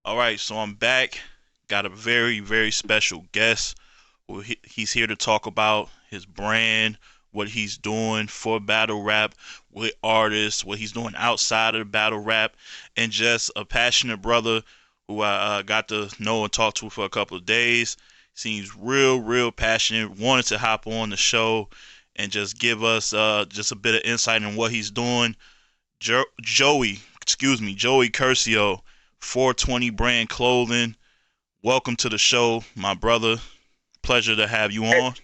All right, so I'm back. Got a very, very special guest. He's here to talk about his brand, what he's doing for battle rap, with artists, what he's doing outside of battle rap, and just a passionate brother who I got to know and talk to for a couple of days. Seems real, real passionate. Wanted to hop on the show and just give us just a bit of insight on what he's doing. Joey Curcio, 420 Brand Clothing. Welcome to the show, my brother. Pleasure to have you Hey, on.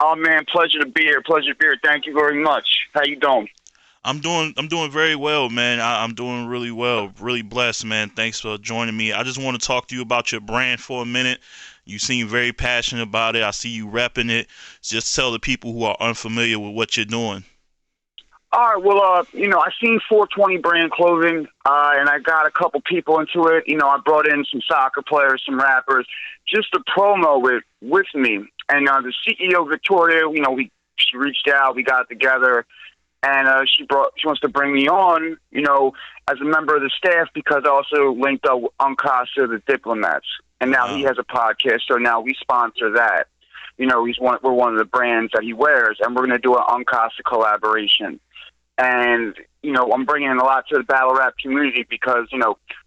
oh man, pleasure to be here. Pleasure to be here. Thank you very much. How you doing? I'm doing very well, man. I'm doing really well. Really blessed, man. Thanks for joining me. I just want to talk to you about your brand for a minute. You seem very passionate about it. I see you repping it. Just tell the people who are unfamiliar with what you're doing. All right. Well, I seen 420 brand clothing, and I got a couple people into it. I brought in some soccer players, some rappers, just to promo it with me. And the CEO Victoria, she reached out, we got together, and she wants to bring me on, as a member of the staff because I also linked up with Uncasa, the diplomats, and now he Wow. has a podcast, so now we sponsor that. We're one of the brands that he wears, and we're going to do an Uncasa collaboration. And, I'm bringing in a lot to the battle rap community because,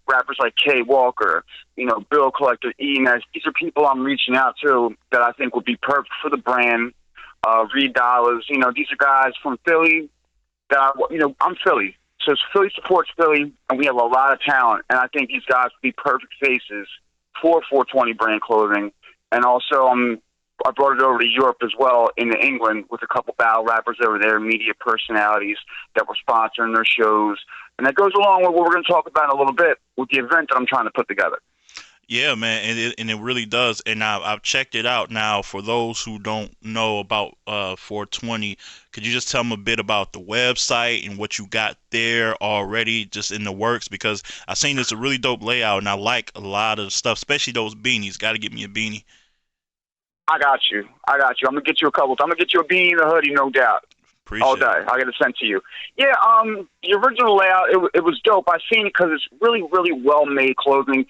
rappers like Kay Walker, Bill Collector, Enes, these are people I'm reaching out to that I think would be perfect for the brand. Reed Dollars, these are guys from Philly I'm Philly. So Philly supports Philly, and we have a lot of talent. And I think these guys would be perfect faces for 420 brand clothing. And also, I brought it over to Europe as well, into England, with a couple battle rappers over there, media personalities that were sponsoring their shows. And that goes along with what we're going to talk about in a little bit with the event that I'm trying to put together. Yeah, man, and it really does. And I've checked it out now. For those who don't know about 420, could you just tell them a bit about the website and what you got there already, just in the works? Because I seen it's a really dope layout, and I like a lot of stuff, especially those beanies. Got to get me a beanie. I got you. I'm going to get you a couple. I'm going to get you a beanie and a hoodie, no doubt. All day. Appreciate it. I'll get it sent to you. Yeah, the original layout, it was dope. I seen it because it's really, really well-made clothing.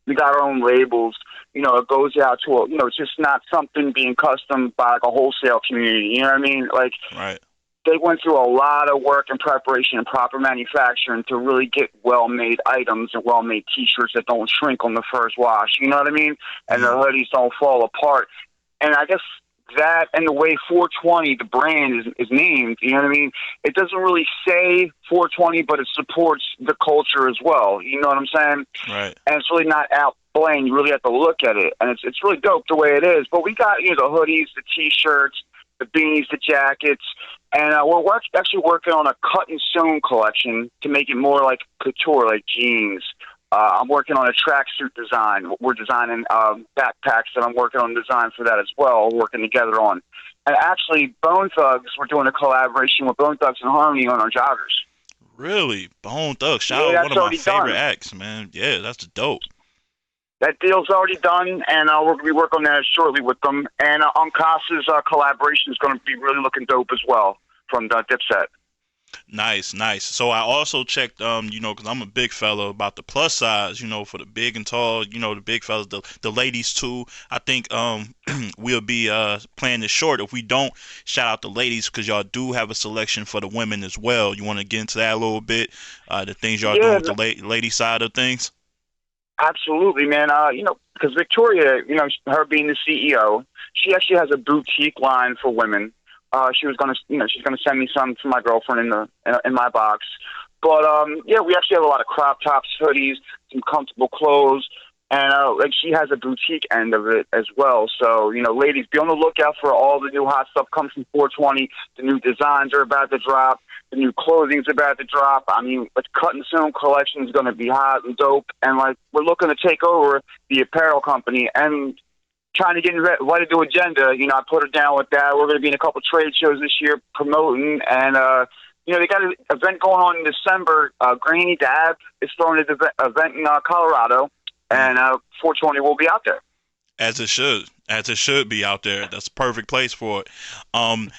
We got our own labels. It goes out to, it's just not something being custom by like a wholesale community. You know what I mean? Like, Right. they went through a lot of work and preparation and proper manufacturing to really get well-made items and well-made T-shirts that don't shrink on the first wash. You know what I mean? And the Mhm. hoodies don't fall apart. And I guess that and the way 420, the brand, is named, you know what I mean? It doesn't really say 420, but it supports the culture as well. You know what I'm saying? Right. And it's really not out plain. You really have to look at it. And it's really dope the way it is. But we got, the hoodies, the T-shirts, the beanies, the jackets. And we're actually working on a cut and sewn collection to make it more like couture, like jeans. I'm working on a tracksuit design. We're designing backpacks that I'm working on design for that as well, working together on. And actually, Bone Thugs, we're doing a collaboration with Bone Thugs and Harmony on our joggers. Really, Bone Thugs, shout Yeah, out one that's of my already favorite done. acts, man. Yeah, that's dope. That deal's already done, and we're going to be working on that shortly with them. And Uncasa's collaboration is going to be really looking dope as well from Dipset. Nice, nice. So I also checked, because I'm a big fella, about the plus size, for the big and tall, the big fellas, the ladies too. I think we'll be playing this short if we don't shout out the ladies because y'all do have a selection for the women as well. You want to get into that a little bit, the things y'all doing Yeah, with the lady side of things? absolutely, man. Because Victoria, her being the CEO, she actually has a boutique line for women. She was gonna, she's gonna send me some to my girlfriend in my box. But yeah, we actually have a lot of crop tops, hoodies, some comfortable clothes, and like she has a boutique end of it as well. So ladies, be on the lookout for all the new hot stuff coming from 420. The new designs are about to drop. The new clothing's about to drop. I mean, the cut and sewn collection is going to be hot and dope. And like, we're looking to take over the apparel company and trying to get invited to Agenda. I put her down with that. We're going to be in a couple trade shows this year promoting. And, they got an event going on in December. Granny Dab is throwing an event in Colorado. And 420 will be out there. As it should, As it should be out there. That's a perfect place for it.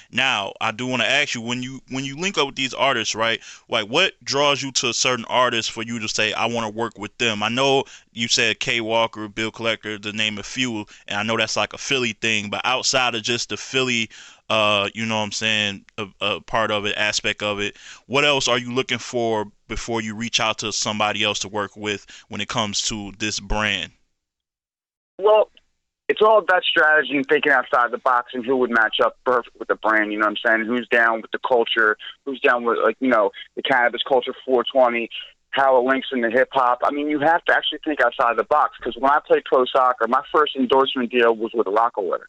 Now I do want to ask you when you link up with these artists, right? Like, what draws you to a certain artist for you to say I want to work with them? I know you said K Walker, Bill Collector, to name a few, and I know that's like a Philly thing. But outside of just the Philly, you know what I'm saying, a part of it, aspect of it, what else are you looking for before you reach out to somebody else to work with when it comes to this brand? Well, it's all about strategy and thinking outside the box and who would match up perfect with the brand. You know what I'm saying? Who's down with the culture? Who's down with, like, the cannabis culture 420? How it links into hip hop. I mean, you have to actually think outside the box, because when I played pro soccer, my first endorsement deal was with Rockaway,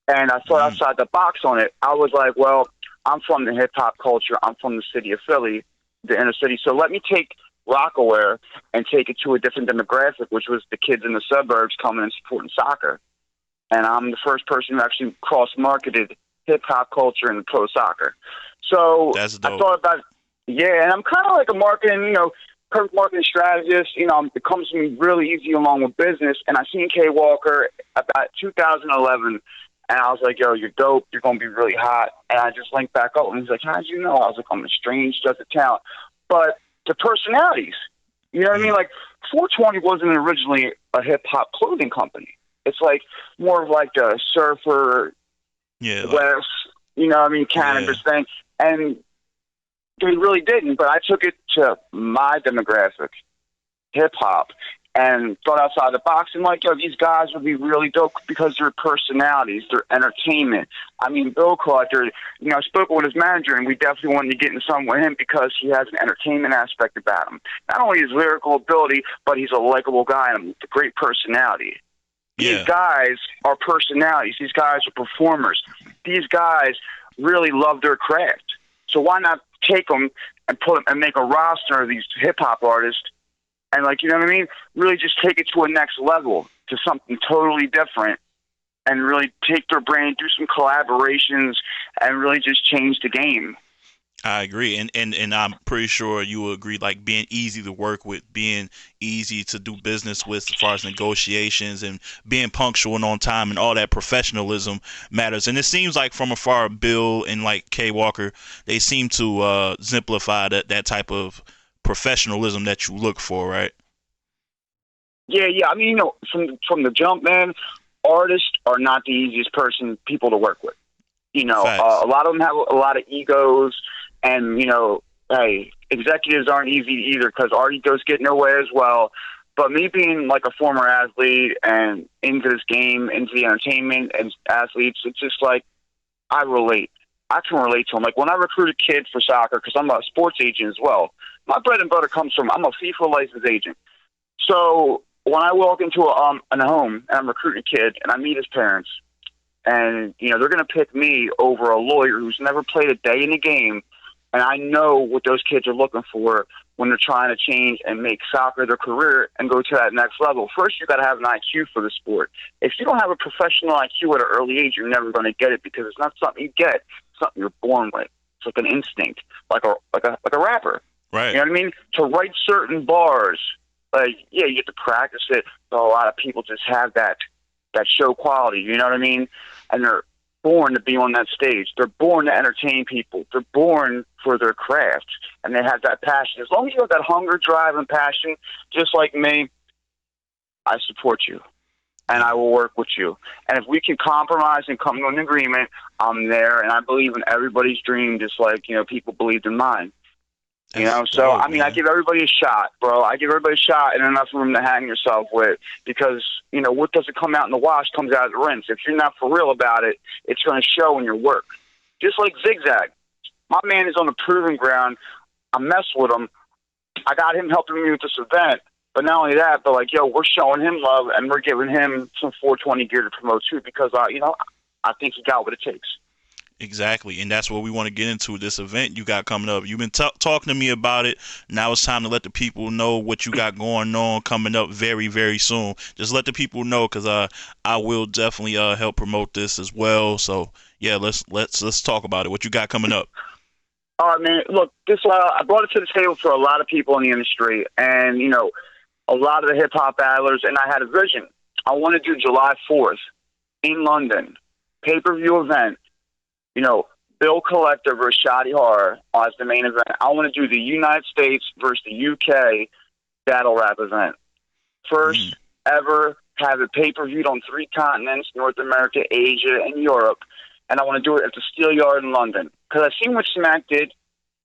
and I thought Mm, outside the box on it. I was like, well, I'm from the hip hop culture. I'm from the city of Philly, the inner city. So let me take Rockaware and take it to a different demographic, which was the kids in the suburbs coming and supporting soccer. And I'm the first person who actually cross-marketed hip-hop culture and pro soccer. So that's I dope. thought about, yeah, and I'm kind of like a marketing, perfect marketing strategist. It comes to me really easy along with business. And I seen K Walker about 2011, and I was like, yo, you're dope. You're going to be really hot. And I just linked back up, and he's like, how'd you know? I was like, I'm a strange judge of talent. But the personalities, you know what I mean? Mm, Like, 420 wasn't originally a hip-hop clothing company. It's like more of like a surfer, yeah, like West, you know what I mean, yeah. cannabis thing. And they really didn't, but I took it to my demographic, hip hop, and thought outside the box. And like, yo, these guys would be really dope because their personalities, their entertainment. I mean, Bill Collector, I spoke with his manager, and we definitely wanted to get in some with him because he has an entertainment aspect about him. Not only his lyrical ability, but he's a likable guy and a great personality. These Yeah. guys are personalities. These guys are performers. These guys really love their craft. So why not take them and put them and make a roster of these hip hop artists and, like, you know what I mean? Really just take it to a next level, to something totally different, and really take their brand, do some collaborations, and really just change the game. I agree, and I'm pretty sure you will agree. Like, being easy to work with, being easy to do business with, as far as negotiations, and being punctual and on time, and all that professionalism matters. And it seems like from afar, Bill and like Kay Walker, they seem to exemplify that type of professionalism that you look for, right? Yeah, yeah. I mean, from the jump, man, artists are not the easiest people to work with. Facts. A lot of them have a lot of egos, and hey, executives aren't easy either because our egos get in their way as well. But me being like a former athlete and into this game, into the entertainment and athletes, it's just like I relate. I can relate to them. Like when I recruit a kid for soccer, because I'm a sports agent as well. My bread and butter comes from I'm a FIFA licensed agent. So when I walk into a home and I'm recruiting a kid and I meet his parents, and they're going to pick me over a lawyer who's never played a day in the game, and I know what those kids are looking for when they're trying to change and make soccer their career and go to that next level. First, you got to have an IQ for the sport. If you don't have a professional IQ at an early age, you're never going to get it, because it's not something you get; it's something you're born with. It's like an instinct, like a rapper. You Right. know what I mean? To write certain bars, like, yeah, you get to practice it, but a lot of people just have that show quality, you know what I mean? And they're born to be on that stage. They're born to entertain people. They're born for their craft, and they have that passion. As long as you have that hunger, drive, and passion, just like me, I support you, and I will work with you. And if we can compromise and come to an agreement, I'm there, and I believe in everybody's dream, just like, people believed in mine. That's So dope, I mean, I man. give everybody a shot, bro. I give everybody a shot and enough room to hang yourself with, because what doesn't come out in the wash comes out of the rinse. If you're not for real about it, it's going to show in your work. Just like Zigzag, my man is on the proving ground. I mess with him. I got him helping me with this event, but not only that, but like, yo, we're showing him love and we're giving him some 420 gear to promote too, because I think he got what it takes. Exactly, and that's what we want to get into, this event you got coming up. You've been talking to me about it. Now it's time to let the people know what you got going on coming up very, very soon. Just let the people know, because I will definitely help promote this as well. So yeah, let's talk about it. What you got coming up? All right, man. Look, I brought it to the table for a lot of people in the industry, and a lot of the hip hop battlers, and I had a vision. I want to do July 4th. in London, pay-per-view event, you know, Bill Collector versus Shotty Horror as the main event. I want to do the United States versus the UK battle rap event. First ever have it pay-per-viewed on 3 continents, North America, Asia, and Europe. And I want to do it at the Steel Yard in London. Because I've seen what Smack did,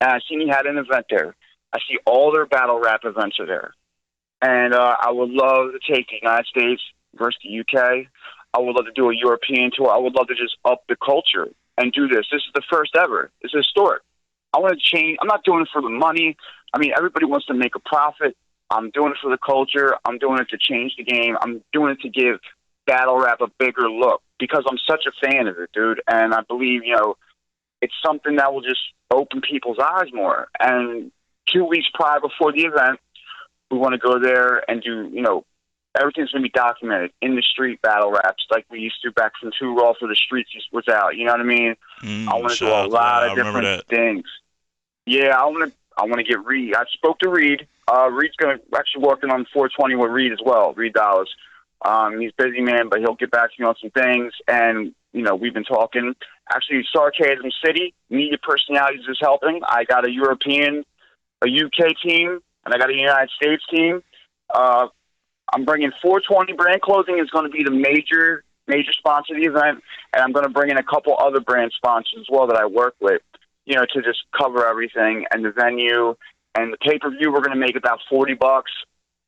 and I've seen he had an event there. I see all their battle rap events are there. And I would love to take the United States versus the UK. I would love to do a European tour. I would love to just up the culture and do this. This is the first ever. It's historic. I want to change. I'm not doing it for the money. I mean, everybody wants to make a profit. I'm doing it for the culture. I'm doing it to change the game. I'm doing it to give battle rap a bigger look because I'm such a fan of it, dude. And I believe, you know, it's something that will just open people's eyes more. And 2 weeks prior before the event, we want to go there and do, you know, everything's going to be documented in the street battle raps like we used to back from Too Raw for the Streets was out. You know what I mean? I want to do a lot of different things. Yeah, I want to get Reed. I spoke to Reed. Reed's going to actually working on 420 with Reed as well, Reed Dollars. He's busy, man, but he'll get back to me on some things. And, you know, we've been talking. Actually, Sarcasm City, Media Personalities is helping. I got a European, a UK team, and I got a United States team. I'm bringing 420 Brand Clothing is going to be the major sponsor of the event, and I'm going to bring in a couple other brand sponsors as well that I work with, you know, to just cover everything and the venue and the pay-per-view. We're going to make about $40,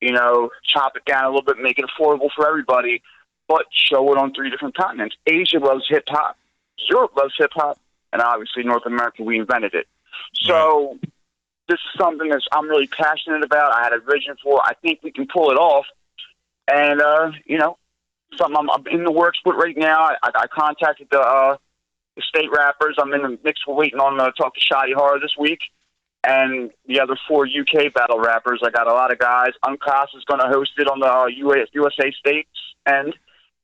you know, chop it down a little bit, make it affordable for everybody, but show it on 3 different continents. Asia loves hip-hop. Europe loves hip-hop. And obviously North America, we invented it. So this is something that I'm really passionate about. I had a vision for. I think we can pull it off. And, you know, something I'm in the works with right now. I contacted the state rappers. I'm in the mix. We're waiting on talk to Shotty Horror this week. And the other 4 UK battle rappers, I got a lot of guys. Unclass is going to host it on the USA States end.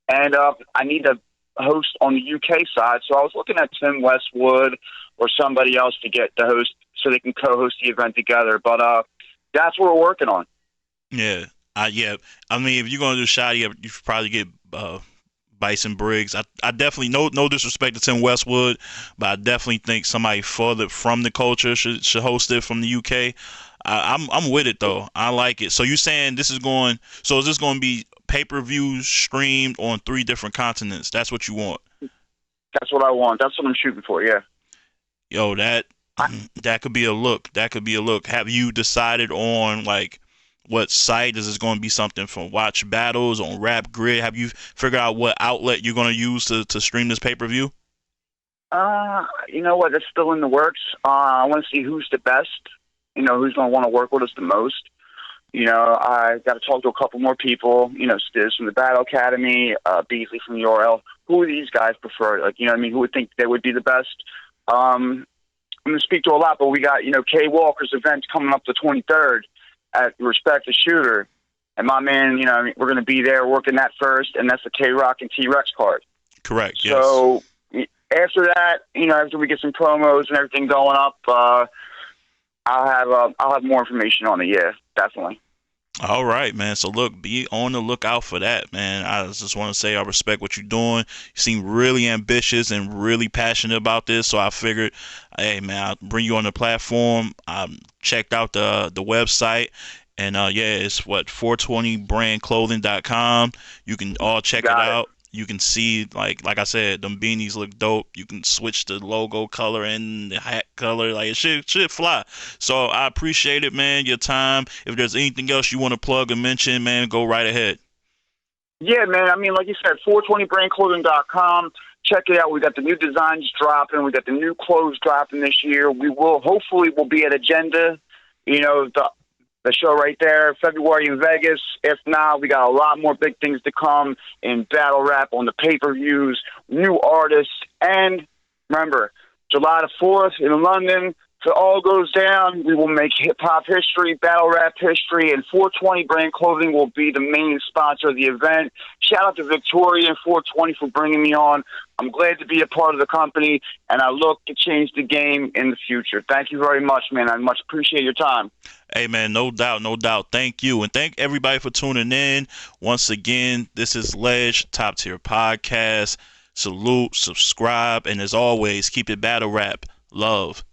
And I need to host on the UK side. So I was looking at Tim Westwood or somebody else to get the host so they can co-host the event together. But that's what we're working on. Yeah. Yeah. I mean, if you're going to do Shotty, you should probably get Bison Briggs. I definitely, no disrespect to Tim Westwood, but I definitely think somebody further from the culture should host it from the UK. I'm with it though. I like it. So you saying this is going? So is this going to be pay-per-view streamed on 3 different continents? That's what you want? That's what I want. That's what I'm shooting for. Yeah. Yo, that could be a look. That could be a look. Have you decided on like what site? Is this going to be something from Watch Battles on Rap Grid? Have you figured out what outlet you're going to use to stream this pay-per-view? You know what? That's still in the works. I want to see who's the best. You know, who's going to want to work with us the most. You know, I got to talk to a couple more people. You know, Stiz from the Battle Academy, Beasley from URL. Who would these guys prefer? Like, you know what I mean? Who would think they would be the best? I'm going to speak to a lot, but we got, you know, Kay Walker's event coming up the 23rd at Respect the Shooter. And my man, you know, we're going to be there working that first, and that's the K-Rock and T-Rex card. Correct, yes. So after that, you know, after we get some promos and everything going up, I'll have more information on it. Yeah, definitely. All right, man. So look, be on the lookout for that, man. I just want to say I respect what you're doing. You seem really ambitious and really passionate about this. So I figured, hey, man, I'll bring you on the platform. I checked out the website. And yeah, it's what 420brandclothing.com. You can all check it out. You can see, like I said, them beanies look dope. You can switch the logo color and the hat color. Like, it should fly. So I appreciate it, man, your time. If there's anything else you want to plug or mention, man, go right ahead. Yeah, man. I mean, like you said, 420brandclothing.com. Check it out. We got the new designs dropping. We got the new clothes dropping this year. Hopefully we'll be at Agenda, you know, the show right there, February in Vegas. If not, we got a lot more big things to come in battle rap on the pay-per-views, new artists, and remember, July the 4th in London, if it all goes down, we will make hip-hop history, battle rap history, and 420 Brand Clothing will be the main sponsor of the event. Shout out to Victoria and 420 for bringing me on. I'm glad to be a part of the company, and I look to change the game in the future. Thank you very much, man. I much appreciate your time. Hey, man, no doubt, no doubt. Thank you. And thank everybody for tuning in. Once again, this is Ledge, Top Tier Podcast. Salute, subscribe, and as always, keep it battle rap. Love.